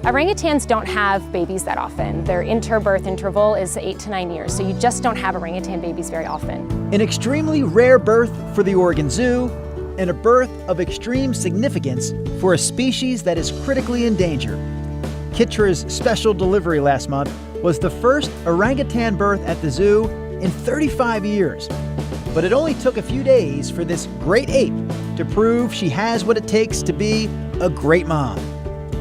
Orangutans don't have babies that often. Their interbirth interval is 8 to 9 years, so you just don't have orangutan babies very often. An extremely rare birth for the Oregon Zoo, and a birth of extreme significance for a species that is critically endangered. Kitra's special delivery last month was the first orangutan birth at the zoo in 35 years. But it only took a few days for this great ape to prove she has what it takes to be a great mom.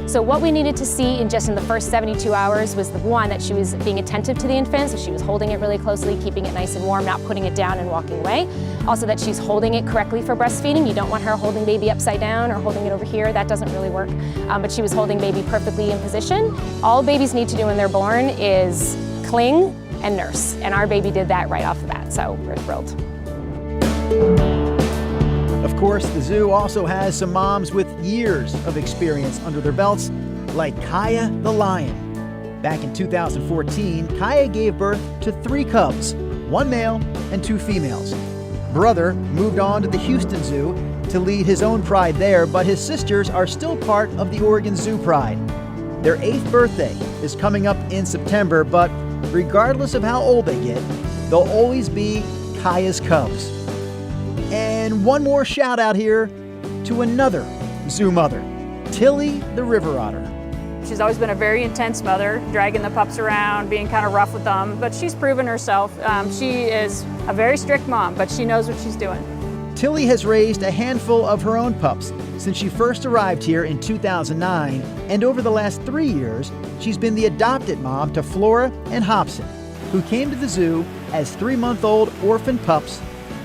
So what we needed to see in the first 72 hours was the one, that she was being attentive to the infant, so she was holding it really closely, keeping it nice and warm, not putting it down and walking away. Also that she's holding it correctly for breastfeeding. You don't want her holding baby upside down or holding it over here. That doesn't really work. But she was holding baby perfectly in position. All babies need to do when they're born is cling and nurse. And our baby did that right off the bat, so we're thrilled. Of course, the zoo also has some moms with years of experience under their belts, like Kaya the lion. Back in 2014, Kaya gave birth to 3 cubs, 1 male and 2 females. Brother moved on to the Houston Zoo to lead his own pride there, but his sisters are still part of the Oregon Zoo Pride. Their 8th birthday is coming up in September, but regardless of how old they get, they'll always be Kaya's cubs. And one more shout out here to another zoo mother, Tilly the river otter. She's always been a very intense mother, dragging the pups around, being kind of rough with them, but she's proven herself. She is a very strict mom, but she knows what she's doing. Tilly has raised a handful of her own pups since she first arrived here in 2009, and over the last 3 years, she's been the adopted mom to Flora and Hobson, who came to the zoo as 3-month-old orphan pups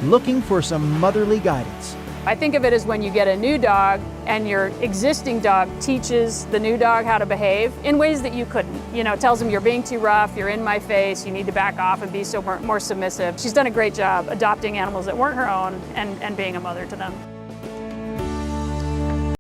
looking for some motherly guidance. I think of it as when you get a new dog and your existing dog teaches the new dog how to behave in ways that you couldn't. You know, tells them you're being too rough, you're in my face, you need to back off and be more submissive. She's done a great job adopting animals that weren't her own and being a mother to them.